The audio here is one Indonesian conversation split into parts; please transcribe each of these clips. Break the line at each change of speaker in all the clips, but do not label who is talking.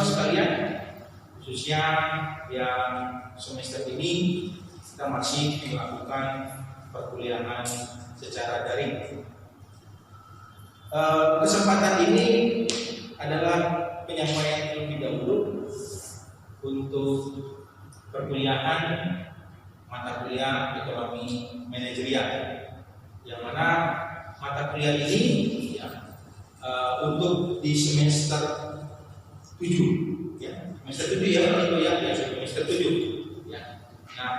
sekalian, khususnya yang semester ini kita masih melakukan perkuliahan secara daring. Kesempatan ini adalah penyampaian terlebih dahulu untuk perkuliahan mata kuliah ekonomi manajerial, yang mana mata kuliah ini ya, untuk di semester 7 ya, semester 7 ya, semester 7 ya. Nah,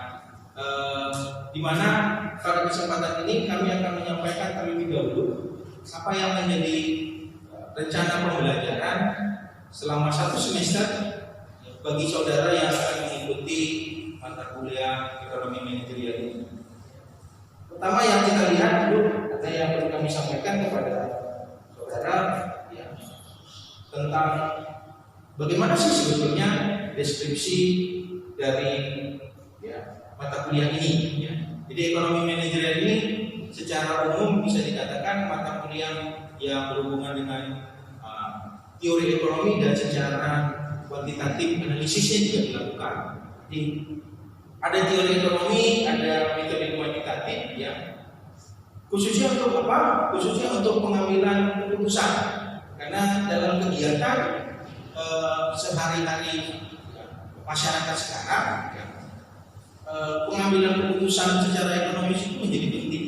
di mana pada kesempatan ini kami akan menyampaikan terlebih dahulu apa yang menjadi rencana pembelajaran selama 1 semester bagi saudara yang akan mengikuti mata kuliah ekonomi manajerial ini. Pertama yang kita lihat dulu, atau yang perlu kami sampaikan kepada saudara ya, tentang bagaimana sih sebetulnya deskripsi dari ya, mata kuliah ini ya. Jadi ekonomi manajerial ini secara umum bisa dikatakan mata kuliah yang berhubungan dengan teori ekonomi dan secara kuantitatif analisisnya juga dilakukan. Jadi ada teori ekonomi, ada metode kuantitatif ya. Khususnya untuk apa? Khususnya untuk pengambilan keputusan. Karena dalam kegiatan sehari-hari masyarakat sekarang ya, pengambilan keputusan secara ekonomis itu menjadi penting.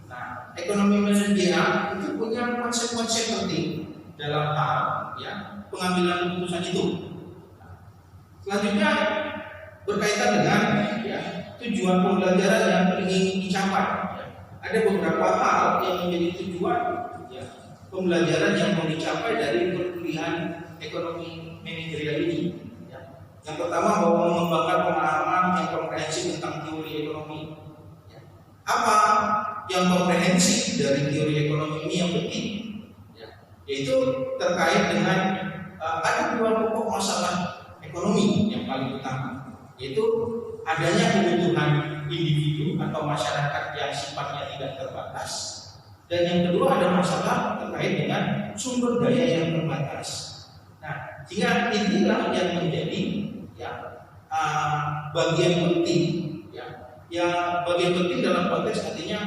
Nah, ekonomi manajerial itu punya konsep-konsep penting dalam hal ya pengambilan keputusan itu. Selanjutnya berkaitan dengan ya, tujuan pembelajaran yang ingin dicapai. Ya. Ada beberapa hal yang menjadi tujuan ya, pembelajaran yang mau dicapai dari perkuliahan ekonomi manajerial ini. Ya. Yang pertama bahwa mengembangkan pemahaman yang komprehensif tentang teori ekonomi. Ya. Apa yang komprehensif dari teori ekonomi ini yang penting? Ya. Yaitu terkait dengan ada 2 pokok masalah ekonomi yang paling utama, yaitu adanya kebutuhan individu atau masyarakat yang sifatnya tidak terbatas, dan yang kedua ada masalah terkait dengan sumber daya yang terbatas. Nah, sehingga inilah yang menjadi ya, bagian penting ya, bagian penting dalam konteks artinya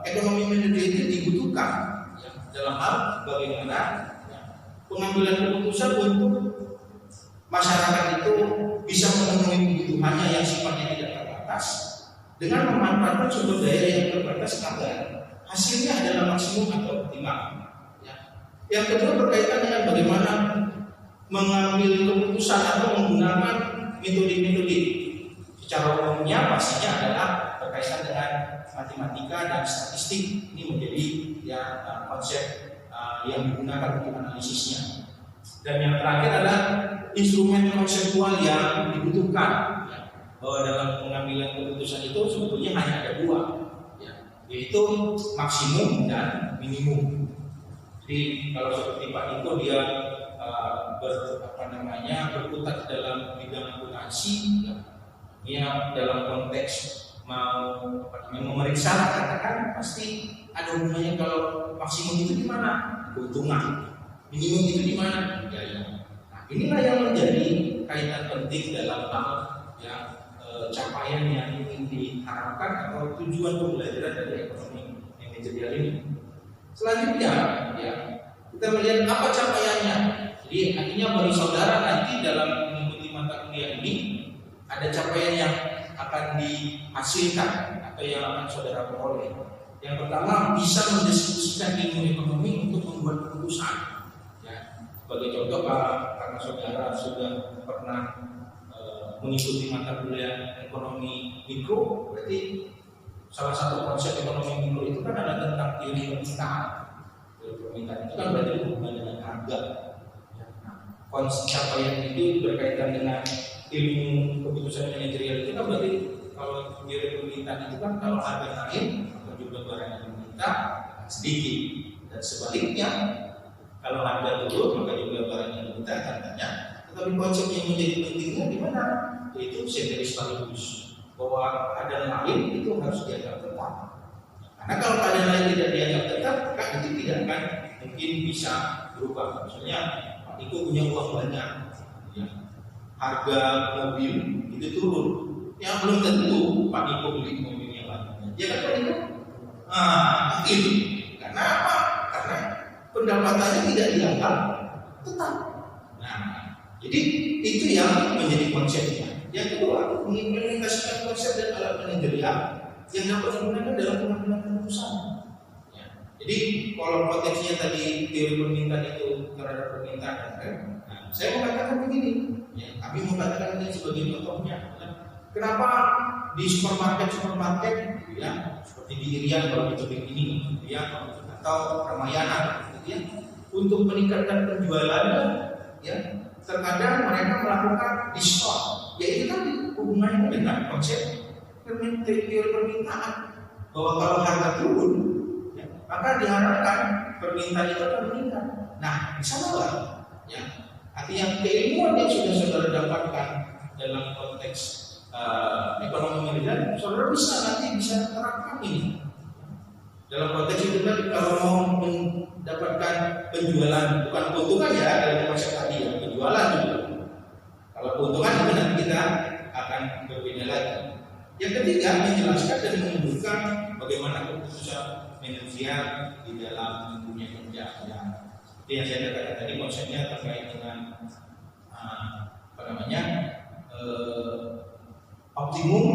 ekonomi manajerial itu dibutuhkan ya, dalam hal bagaimana ya, pengambilan keputusan untuk masyarakat itu bisa memenuhi kebutuhannya yang sifatnya tidak terbatas dengan memanfaatkan sumber daya yang terbatas agar hasilnya adalah maksimum atau optimal. Ya. Yang kedua berkaitan dengan bagaimana mengambil keputusan atau menggunakan metode-metode. Secara umumnya pastinya adalah berkaitan dengan matematika dan statistik. Ini menjadi ya, konsep yang digunakan untuk analisisnya. Dan yang terakhir adalah instrumen konseptual yang dibutuhkan ya, bahwa dalam pengambilan keputusan itu sebetulnya hanya ada 2 ya, yaitu maksimum dan minimum. Jadi kalau seperti Pak Niko dia berkutat dalam bidang akuntansi ya, dalam konteks mau memeriksa katakan pasti ada hubungannya. Kalau maksimum itu di mana? Keuntungan. Minimum itu di mana? Biaya. Nah, inilah yang menjadi kaitan penting dalam hal ya, capaian yang ingin diharapkan atau tujuan pembelajaran dari ekonomi manajerial ini. Selanjutnya, ya, kita melihat apa capaiannya. Jadi artinya bagi saudara nanti dalam mengikuti mata kuliah ini ada capaian yang akan dihasilkan atau yang akan saudara peroleh. Yang pertama bisa mendiskusikan ilmu ekonomi untuk membuat keputusan. Sebagai contoh, karena saudara sudah pernah mengikuti mata kuliah ekonomi mikro, berarti salah satu konsep ekonomi mikro itu kan adalah tentang teori permintaan. Teori permintaan itu kan berarti berhubungan dengan harga. Konsep capaian itu berkaitan dengan ilmu keputusan manajerial itu kan berarti kalau teori permintaan itu kan kalau harga naik atau jumlah barang yang diminta sedikit, dan sebaliknya kalau harga turun maka jumlah barang yang diminta akan banyak. Tetapi konsep yang menjadi pentingnya di mana? Yaitu ceteris paribus, bahwa keadaan lain itu harus dianggap tetap. Karena kalau keadaan lain tidak dianggap tetap, maka itu tidak akan mungkin bisa berubah. Misalnya Pak Niko punya uang banyak, ya, harga mobil itu turun, yang belum tentu Pak Niko beli mobilnya Pak. Ya kan Pak Niko? Itu. Karena apa? Karena pendapatannya tidak dianggap tetap. Nah, jadi itu yang menjadi konsepnya. Yang kedua, mengimplementasikan konsep dan alat manajerial yang dapat digunakan dalam pengambilan keputusan. Jadi kalau potensinya tadi teori permintaan itu terhadap permintaan dan tren, saya mau katakan begini, ya, kami mau katakan ini sebagai contohnya. Kenapa di supermarket, ya, seperti di Irian kalau di ini, ya, atau Ramayana, ya, untuk meningkatkan penjualannya, ya, terkadang mereka melakukan diskon, yaitu kan hubungannya dengan konsep teori permintaan, bahwa kalau harga turun, maka diharapkan permintaan itu akan meningkat. Nah, bisa nggak? Ya, artinya keilmuan yang sudah saudara dapatkan dalam konteks ekonomi modern, saudara nanti bisa terapkan ini. Dalam konteks itu tadi, kalau mau mendapatkan penjualan, bukan keuntungan ya, dalam konsep tadi ya, penjualan juga. Kalau keuntungan itu nanti kita akan berbeda lagi. Yang ketiga, menjelaskan dan menunjukkan bagaimana keputusan finansial di dalam dunia kerja. Seperti yang saya katakan tadi, konsepnya terkait dengan optimum,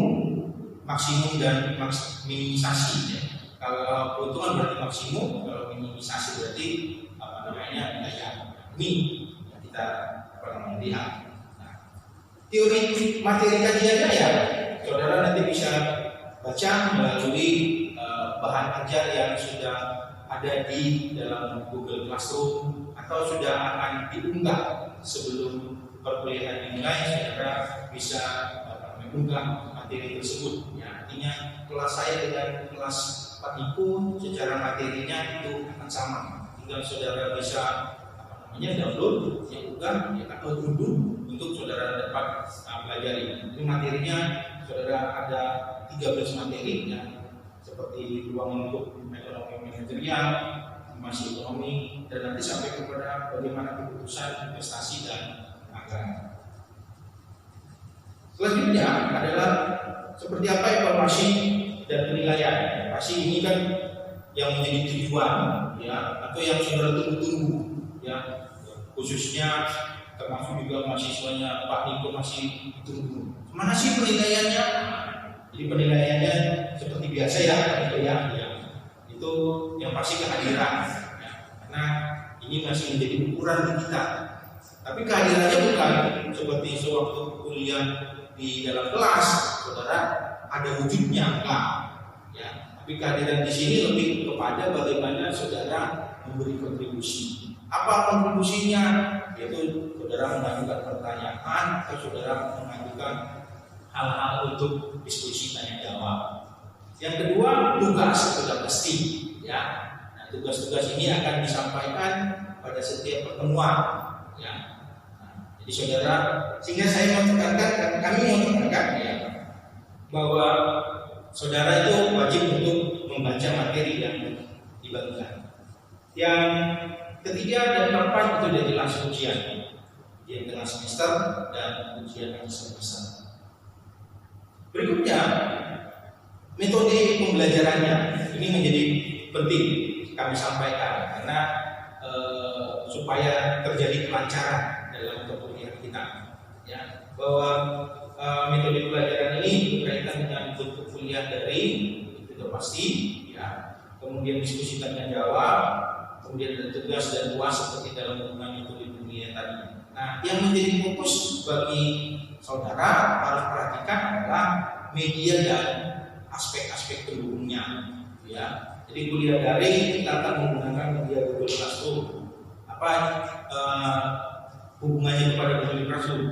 maksimum dan minimisasi. Ya. Kalau keuntungan berarti maksimum, kalau minimisasi berarti daya. Ini yang kita lihat. Nah, teori materi kajiannya ya, saudara nanti bisa baca melalui bahan ajar yang sudah ada di dalam Google Classroom atau sudah akan diunggah sebelum perkuliahan dimulai. Saudara bisa mengunggah materi tersebut. Ya, artinya kelas saya dengan kelas Pak Niko secara materinya itu akan sama. Tinggal saudara bisa download, unggah, atau unduh untuk saudara dapat pelajari. Ini materinya saudara ada 13 materi ya. Seperti ruang untuk ekonomi manajerial, informasi ekonomi, dan nanti sampai kepada bagaimana keputusan investasi dan anggaran. Selanjutnya adalah seperti apa evaluasi dan penilaian. Pasti ini kan yang menjadi tujuan ya, atau yang saudara tunggu-tunggu ya, khususnya termasuk juga mahasiswanya Pak Niko masih tunggu. Mana sih penilaiannya? Jadi penilaiannya seperti biasa ya, itu yang pasti kehadiran, ya, karena ini masih menjadi ukuran kita. Tapi kehadirannya bukan seperti sewaktu kuliah di dalam kelas, saudara ada wujudnya, enggak. Ya, tapi kehadiran di sini lebih kepada bagaimana saudara memberi kontribusi. Apa kontribusinya? Yaitu saudara mengajukan pertanyaan atau saudara mengajukan hal-hal untuk diskusi tanya jawab. Yang kedua, tugas sudah pasti ya. Nah, tugas-tugas ini akan disampaikan pada setiap pertemuan ya. Nah, jadi saudara, sehingga saya mau tekankan, kami mau tekankan ya, bahwa saudara itu wajib untuk membaca materi yang dibagikan. Yang ketiga dan keempat itu sudah jelas ujian tengah semester dan ujian akhir semester. Berikutnya, metode pembelajarannya ini menjadi penting kami sampaikan karena supaya terjadi kelancaran dalam perkuliahan kita. Ya, bahwa metode pembelajaran ini berkaitan dengan bentuk kuliah daring itu sudah pasti. Ya, kemudian diskusi tanya jawab, kemudian ada tugas dan UAS seperti dalam hubungan metode kuliah tadi. Nah, yang menjadi fokus bagi saudara harus perhatikan adalah media dan aspek-aspek pendukungnya. Ya, jadi kuliah daring kita akan menggunakan media Google Classroom. Apa hubungannya kepada Google Classroom?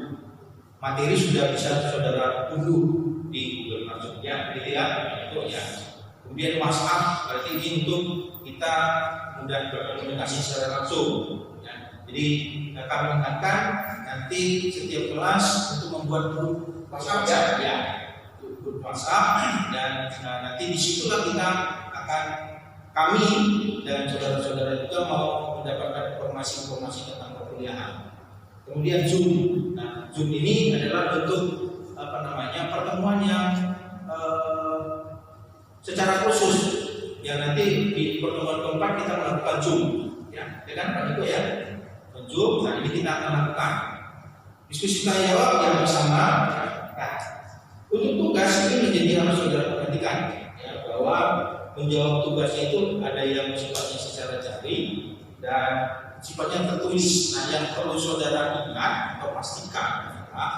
Materi sudah bisa saudara unduh di Google Classroom. Ya, gitu ya. Itu ya. Kemudian WhatsApp berarti ini untuk kita mudah berkomunikasi secara langsung. Ya. Jadi kami ingatkan nanti setiap kelas untuk membuat grup WhatsApp ya, grup WhatsApp, dan nanti disitulah kita akan, kami dan saudara-saudara juga mau mendapatkan informasi-informasi tentang perkuliahan. Kemudian Zoom. Nah, Zoom ini adalah bentuk pertemuan yang secara khusus. Ya, nanti di pertemuan keempat kita melakukan Zoom. Ya kan Pak Niko ya? Zoom. Nah, ini kita akan lakukan diskusi tanya jawab yang bersama. Nah, untuk tugas ini menjadi harus saudara perhatikan ya, bahwa menjawab tugasnya itu ada yang sifatnya secara daring dan sifatnya tertulis. Nah, yang perlu saudara ingat atau pastikan adalah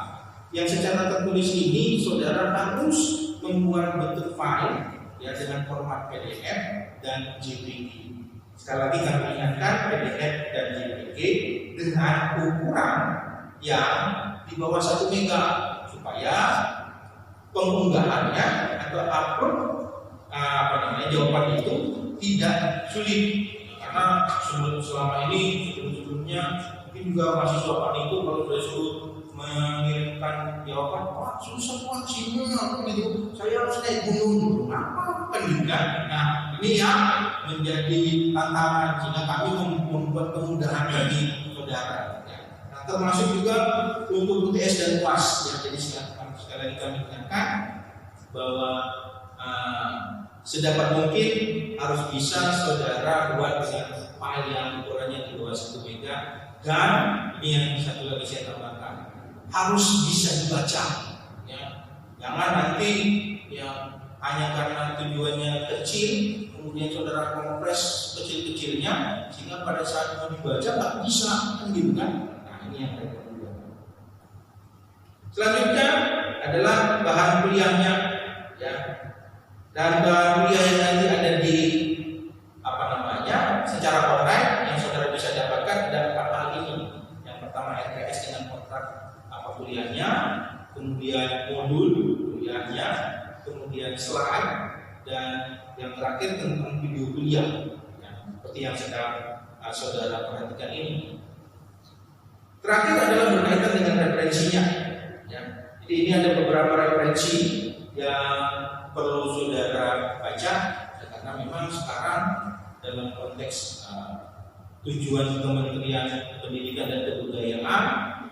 yang secara tertulis ini saudara harus membuat bentuk file ya dengan format PDF dan JPG. Sekali lagi kami ingatkan, PDF dan JPG dengan ukuran yang di bawah 1 mega supaya pengunggahannya atau upload jawaban itu tidak sulit. Karena selama ini sebelumnya mungkin juga mahasiswa Pak Niko kalau sudah suruh mengirimkan jawaban, Pak susah Pak sinyal gitu, saya harus naik gunung, apa pendidikan. Nah, ini yang menjadi tantangan sehingga kami membuat kemudahan bagi saudara. Nah, termasuk juga untuk UTS dan UAS. Ya, jadi sekali lagi kami ingatkan bahwa sedapat mungkin harus bisa saudara buat dengan file yang ukurannya di bawah 1 mega dan ini yang satu lagi saya tambahkan harus bisa dibaca ya. Jangan nanti yang hanya karena tujuannya kecil kemudian saudara kompres kecil-kecilnya sehingga pada saat mau dibaca nggak bisa kan gitu kan. Nah, ini yang kedua. Selanjutnya adalah bahan kuliahnya ya. Dan bahan kuliah yang nanti ada di secara online yang saudara bisa dapatkan ada 4 hal ini. Yang pertama RKS dengan kontrak kuliahnya, kemudian modul kuliahnya, kemudian slide, dan yang terakhir tentang video kuliah ya, seperti yang sedang saudara perhatikan ini. Terakhir adalah berkaitan dengan referensinya ya. Jadi ini ada beberapa referensi yang perlu saudara baca ya, karena memang sekarang dalam konteks tujuan Kementerian Pendidikan dan Kebudayaan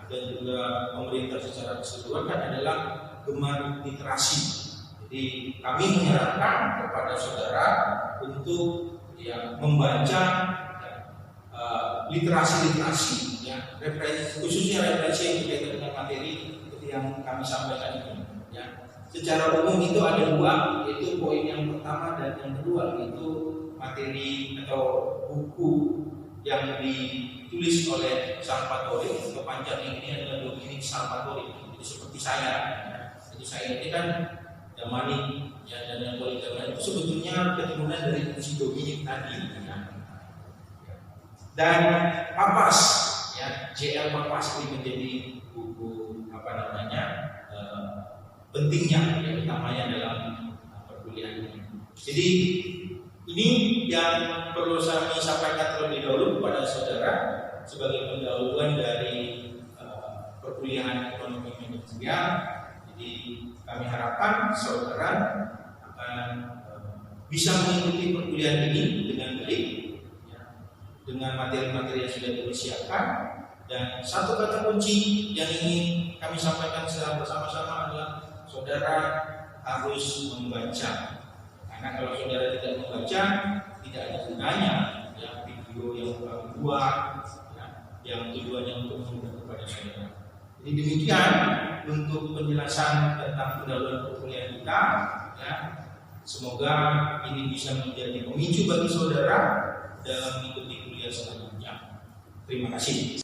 dan juga pemerintah secara keseluruhan adalah gemar literasi. Jadi kami menyarankan kepada saudara untuk ya, membaca literasi ya, referensi, khususnya referensi yang berkaitan dengan materi seperti yang kami sampaikan ini. Ya. Secara umum itu ada 2, yaitu poin yang pertama dan yang kedua, yaitu materi atau buku yang ditulis oleh Salvatore. Kepanjangan ini adalah Dominic Salvatore. Jadi seperti saya. Jadi saya ini kan Damani ya, dan yang boleh Damani itu sebetulnya keturunan dari si Dominic tadi. Ya. Dan Papas, ya, JL Papas ini menjadi buku pentingnya, yang utamanya dalam perkuliahan ini. Jadi ini yang perlu saya sampaikan terlebih dahulu kepada saudara sebagai pendahuluan dari perkuliahan ekonomi manajerial. Jadi kami harapkan saudara akan bisa mengikuti perkuliahan ini dengan baik, ya, dengan materi-materi yang sudah dipersiapkan. Dan satu kata kunci yang ingin kami sampaikan secara bersama-sama adalah saudara harus membaca. Karena kalau saudara tidak membaca, tidak ada gunanya ya, video yang kami buat ya, yang tujuannya untuk memudahkan kepada saudara. Jadi demikian untuk penjelasan tentang pendahuluan perkuliahan kita. Ya. Semoga ini bisa menjadi pemicu bagi saudara dalam mengikuti kuliah selanjutnya. Terima kasih.